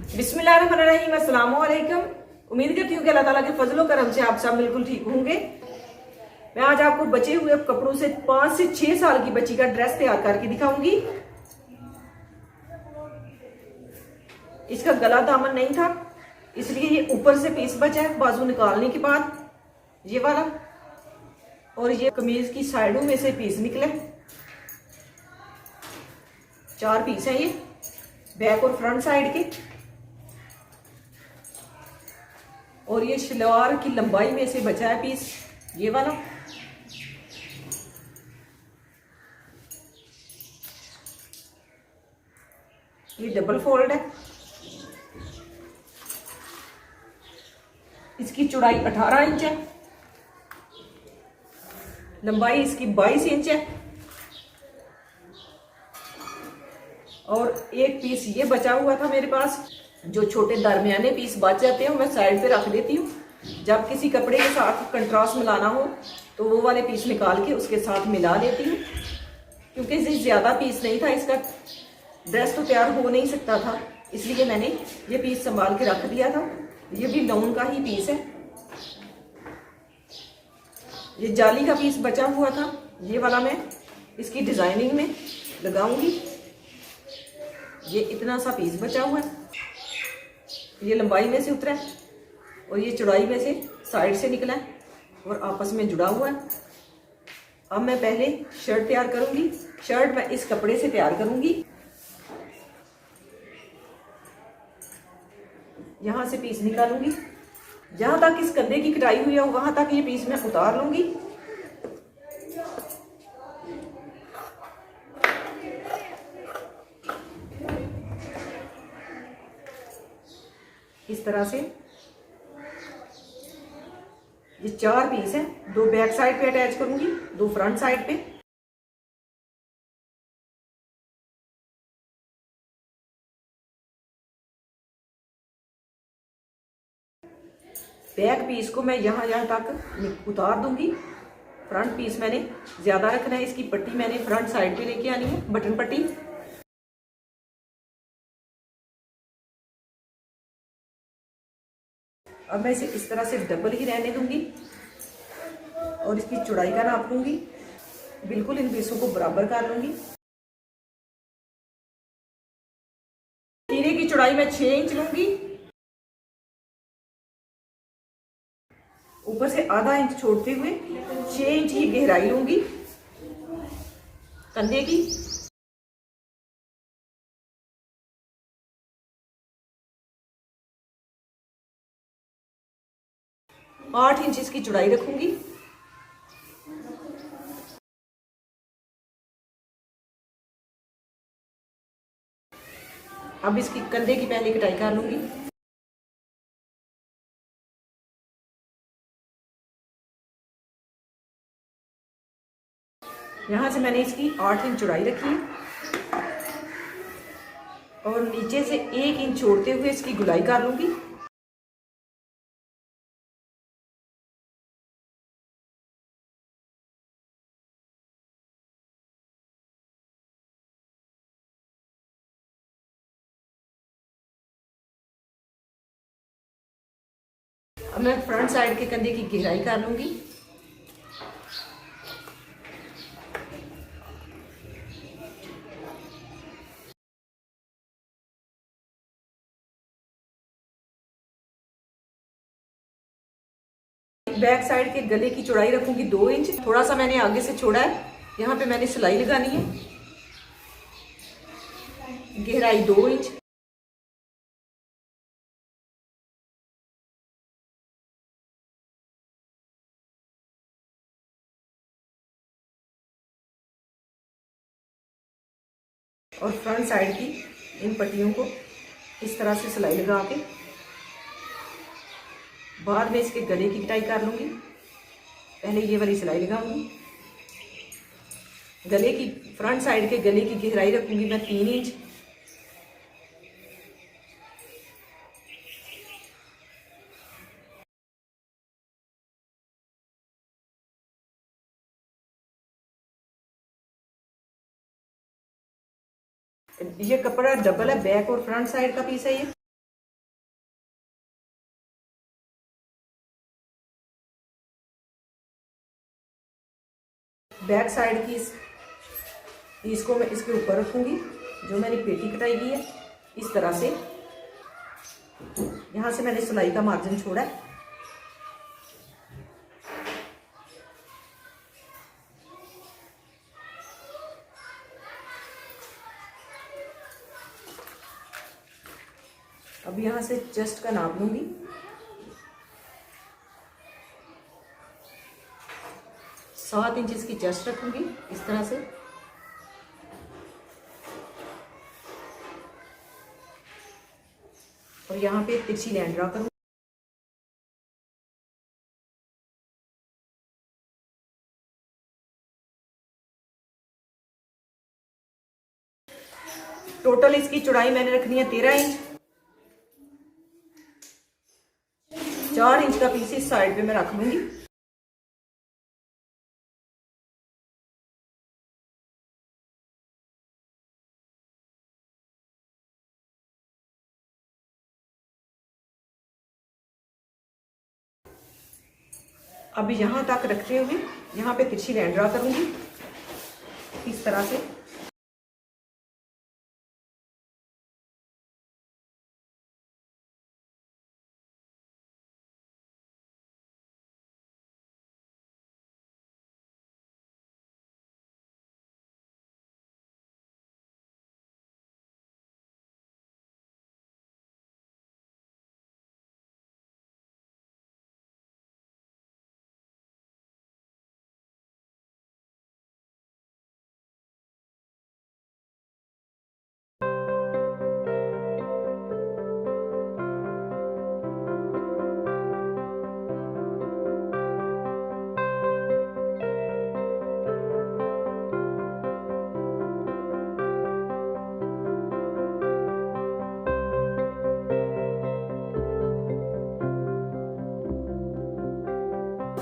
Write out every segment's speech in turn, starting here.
बिस्मिल्लाहिर्रहमानिर्रहीम, अस्सलाम वालेकुम। उम्मीद करती हूँ कि अल्लाह ताला के फजलो करम से आप सब बिल्कुल ठीक होंगे। मैं आज आपको बचे हुए कपड़ों से 5 से 6 साल की बच्ची का ड्रेस तैयार करके दिखाऊंगी। इसका गला दामन नहीं था, इसलिए ये ऊपर से पीस बचा है बाजू निकालने के बाद, ये वाला। और ये कमीज की साइडों में से पीस निकले, 4 पीस है ये, बैक और फ्रंट साइड के। और ये शलवार की लंबाई में से बचा है पीस, ये वाला। ये डबल फोल्ड है। इसकी चौड़ाई 18 इंच है, लंबाई इसकी 22 इंच है। और एक पीस ये बचा हुआ था मेरे पास, जो छोटे दरमियाने पीस बच जाते हैं मैं साइड पे रख देती हूँ। जब किसी कपड़े के साथ कंट्रास्ट मिलाना हो तो वो वाले पीस निकाल के उसके साथ मिला लेती हूँ, क्योंकि इससे ज़्यादा पीस नहीं था, इसका ड्रेस तो तैयार हो नहीं सकता था, इसलिए मैंने ये पीस संभाल के रख दिया था। ये भी लॉन का ही पीस है। ये जाली का पीस बचा हुआ था, ये वाला मैं इसकी डिजाइनिंग में लगाऊंगी। ये इतना सा पीस बचा हुआ है, ये लंबाई में से उतरा है और ये चौड़ाई में से साइड से निकला है और आपस में जुड़ा हुआ है। अब मैं पहले शर्ट तैयार करूंगी। शर्ट मैं इस कपड़े से तैयार करूंगी। यहां से पीस निकालूंगी, जहां तक इस कंधे की कटाई हुई है वहां तक ये पीस मैं उतार लूंगी। इस तरह से ये 4 पीस है, 2 बैक साइड पे अटैच करूंगी, 2 फ्रंट साइड पे। बैक पीस को मैं यहां तक उतार दूंगी। फ्रंट पीस मैंने ज्यादा रखना है, इसकी पट्टी मैंने फ्रंट साइड पे लेके आनी है, बटन पट्टी। अब मैं इसे इस तरह से डबल ही रहने दूंगी और इसकी चौड़ाई का नाप लूंगी, बिल्कुल इन पीसों को बराबर कर लूंगी। तीरे की चौड़ाई मैं 6 इंच लूंगी, ऊपर से आधा इंच छोड़ते हुए 6 इंच की गहराई लूंगी कंधे की। 8 इंच इसकी चौड़ाई रखूंगी। अब इसकी कंधे की पहले कटाई कर लूंगी। यहां से मैंने इसकी 8 इंच चौड़ाई रखी है और नीचे से 1 इंच छोड़ते हुए इसकी गुलाई कर लूंगी। अब मैं फ्रंट साइड के कंधे की गहराई कर लूंगी। बैक साइड के गले की चौड़ाई रखूंगी 2 इंच। थोड़ा सा मैंने आगे से छोड़ा है, यहाँ पे मैंने सिलाई लगानी है, गहराई 2 इंच। और फ्रंट साइड की इन पट्टियों को इस तरह से सिलाई लगा के बाद में इसके गले की कटाई कर लूंगी। पहले ये वाली सिलाई लगाऊंगी। गले की फ्रंट साइड के गले की गहराई रखूंगी मैं 3 इंच। ये कपड़ा डबल है, बैक और फ्रंट साइड का पीस है ये। बैक साइड की इस पीस को मैं इसके ऊपर रखूंगी, जो मैंने पेटी कटाई की है। इस तरह से यहाँ से मैंने सिलाई का मार्जिन छोड़ा है। अब यहाँ से चेस्ट का नाप लूंगी। सात इंच की चेस्ट रखूंगी इस तरह से। और यहाँ पे एक तिरछी लाइन ड्रा करूंगी। टोटल इसकी चौड़ाई मैंने रखनी है 13 इंच। 4 इंच का पीस इस साइड पे मैं रख लूंगी। अब यहां तक रखते हुए यहाँ पे तिरछी लाइन ड्रा करूंगी इस तरह से।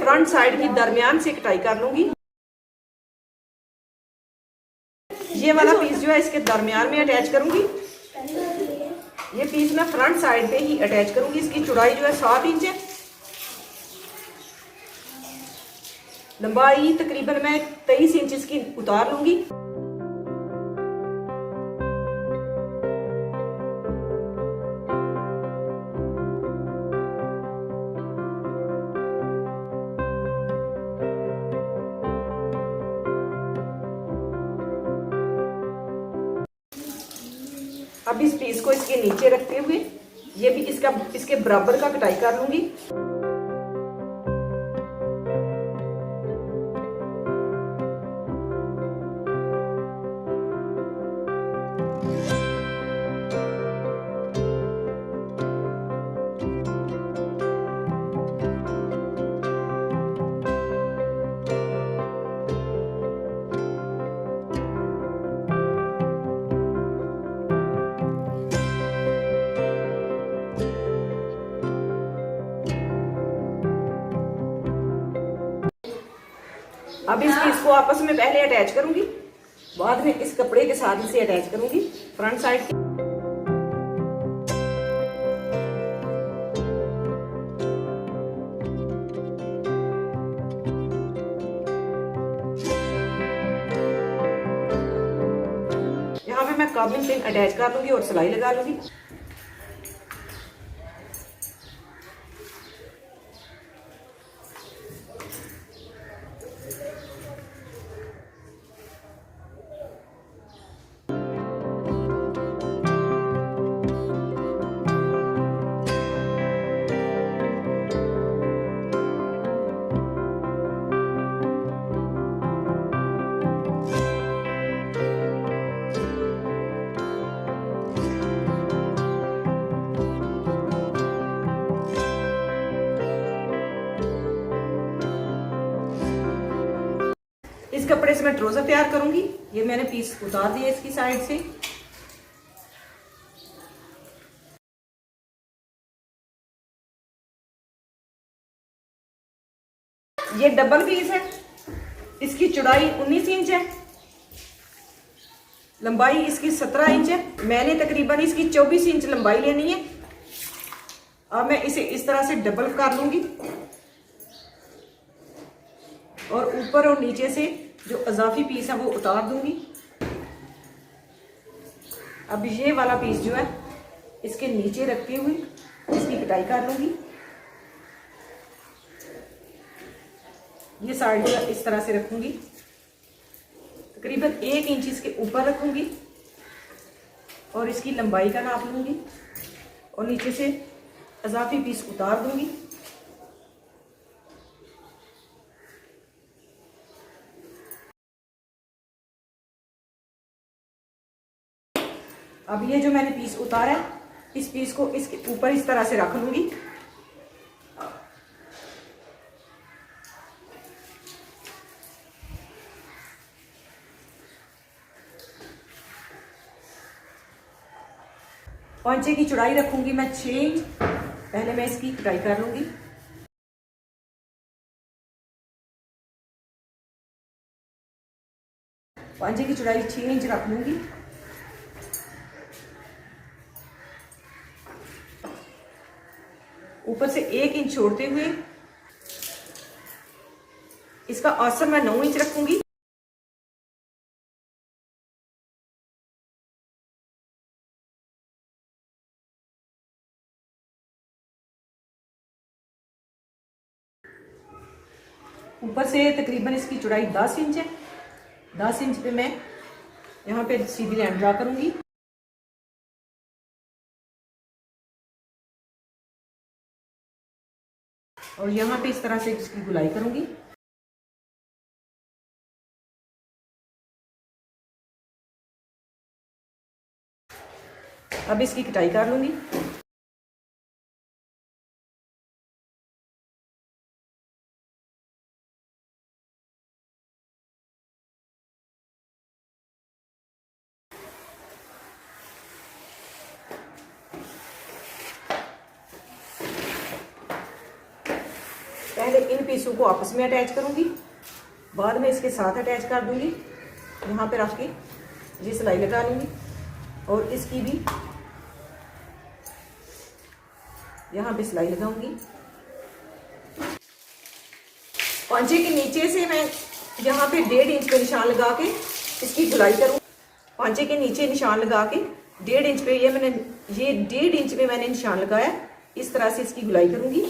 फ्रंट साइड की दरमियान से कटाई कर लूंगी। ये वाला पीस जो है इसके दरमियान में अटैच करूंगी। ये पीस मैं फ्रंट साइड पे ही अटैच करूंगी। इसकी चौड़ाई जो है 7 इंच है। लंबाई तकरीबन मैं 23 इंच इसकी उतार लूंगी। अब इस पीस को इसके नीचे रखते हुए ये भी इसके बराबर का कटाई कर लूंगी। अब इस पीस को आपस में पहले अटैच करूंगी, बाद में इस कपड़े के साथ इसे अटैच करूंगी फ्रंट साइड के। यहाँ पे मैं कार्बिन पिन अटैच कर लूंगी और सिलाई लगा लूंगी। इस कपड़े से मैं ट्राउजर तैयार करूंगी। ये मैंने पीस उतार दिया इसकी साइड से। ये डबल पीस है। इसकी चौड़ाई 19 इंच है, लंबाई इसकी 17 इंच है। मैंने तकरीबन इसकी 24 इंच लंबाई लेनी है। अब मैं इसे इस तरह से डबल कर लूंगी और ऊपर और नीचे से जो इजाफी पीस है वो उतार दूंगी। अब ये वाला पीस जो है इसके नीचे रखते हुए इसकी कटाई कर लूंगी। ये साइड इस तरह से रखूंगी, तकरीबन 1 इंच इसके ऊपर रखूंगी और इसकी लंबाई का नाप लूंगी और नीचे से इजाफी पीस उतार दूंगी। अब ये जो मैंने पीस उतारा है इस पीस को इसके ऊपर इस तरह से रख लूंगी। पौंचे की चौड़ाई रखूंगी मैं 6 इंच। पहले मैं इसकी कटाई कर लूंगी। पौंचे की चौड़ाई 6 इंच रख लूंगी। ऊपर से 1 इंच छोड़ते हुए इसका आसर मैं 9 इंच रखूंगी। ऊपर से तकरीबन इसकी चौड़ाई 10 इंच है। 10 इंच पे मैं यहाँ पे सीधी लाइन ड्रा करूंगी। और यहाँ पे इस तरह से इसकी गुलाई करूंगी। अब इसकी कटाई कर लूंगी। पहले इन पीसों को आपस में अटैच करूंगी, बाद में इसके साथ अटैच कर दूंगी। यहाँ पे रख के ये सिलाई लगा लूंगी और इसकी भी यहाँ पे सिलाई लगाऊंगी। पौंचे के नीचे से मैं यहाँ पे 1.5 इंच पे निशान लगा के इसकी गुलाई करूँ। पौंचे के नीचे निशान लगा के 1.5 इंच पे ये 1.5 इंच पे मैंने निशान लगाया। इस तरह से इसकी गुलाई करूंगी।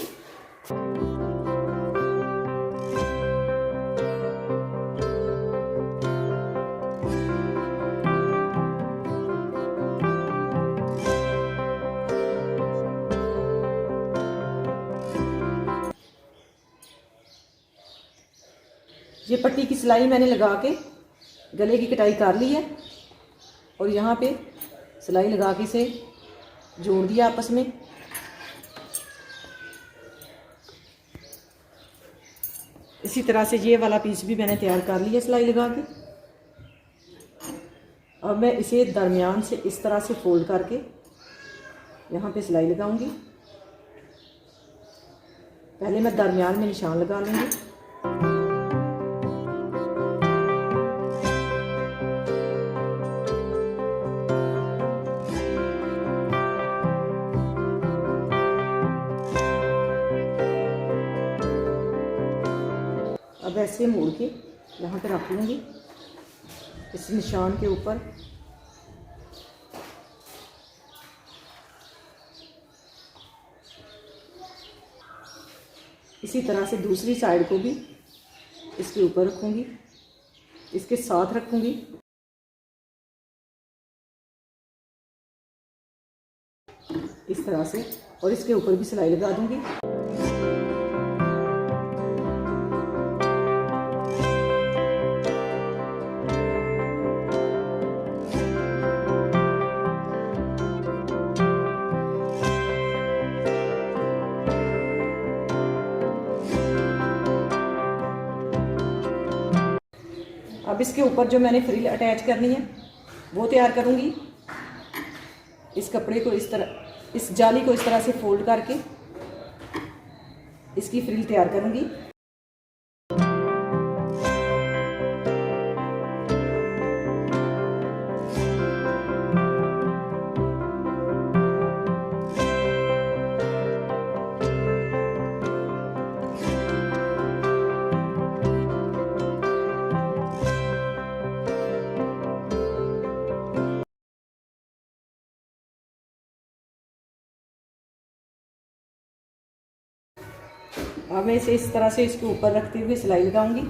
ये पट्टी की सिलाई मैंने लगा के गले की कटाई कर ली है और यहाँ पे सिलाई लगा के इसे जोड़ दिया आपस में। इसी तरह से ये वाला पीस भी मैंने तैयार कर लिया सिलाई लगा के। अब मैं इसे दरमियान से इस तरह से फोल्ड करके यहाँ पे सिलाई लगाऊंगी। पहले मैं दरमियान में निशान लगा लूँगी। अब ऐसे मोड़ के यहाँ पे रख लूँगी इस निशान के ऊपर। इसी तरह से दूसरी साइड को भी इसके ऊपर रखूँगी, इसके साथ रखूँगी। इस तरह से और इसके ऊपर भी सिलाई लगा दूँगी। अब इसके ऊपर जो मैंने फ्रिल अटैच करनी है वो तैयार करूँगी। इस कपड़े को इस तरह, इस जाली को इस तरह से फोल्ड करके इसकी फ्रिल तैयार करूँगी। अब मैं इसे इस तरह से इसके ऊपर रखते हुए सिलाई लगाऊंगी।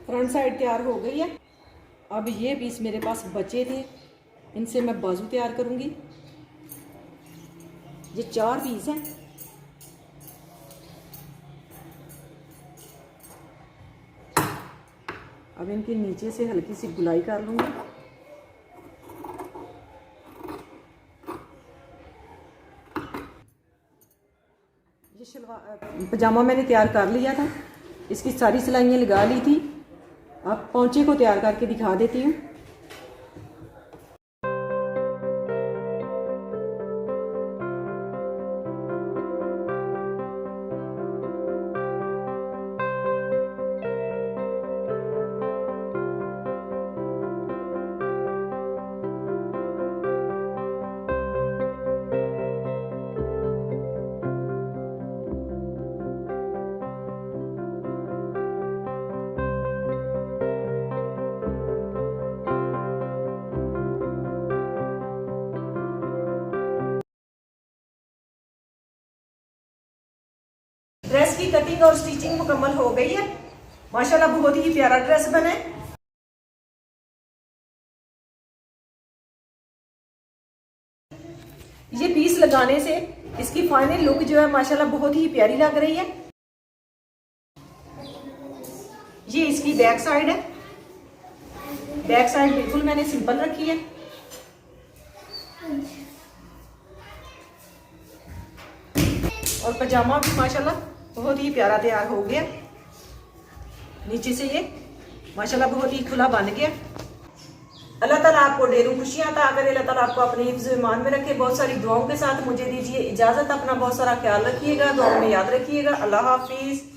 फ्रंट साइड तैयार हो गई है। अब ये पीस मेरे पास बचे थे, इनसे मैं बाजू तैयार करूंगी। ये 4 पीस हैं। अब इनके नीचे से हल्की सी गुलाई कर लूंगी। ये शलवार पजामा मैंने तैयार कर लिया था, इसकी सारी सिलाइयाँ लगा ली थी। अब पोंचे को तैयार करके दिखा देती हूँ। ड्रेस की कटिंग और स्टिचिंग मुकम्मल हो गई है। माशाल्लाह बहुत ही प्यारा ड्रेस बना है। ये पीस लगाने से इसकी फाइनल लुक जो है माशाल्लाह बहुत ही प्यारी लग रही है। ये इसकी बैक साइड है। बैक साइड बिल्कुल मैंने सिंपल रखी है। और पजामा भी माशाल्लाह बहुत ही प्यारा तैयार हो गया। नीचे से ये माशाल्लाह बहुत ही खुला बन गया। अल्लाह ताला आपको ढेरों खुशियां अता करे। अल्लाह ताला आपको अपने हिफ्ज़ ईमान में रखे। बहुत सारी दुआओं के साथ मुझे दीजिए इजाजत। अपना बहुत सारा ख्याल रखिएगा, दुआओं में याद रखिएगा। अल्लाह हाफिज।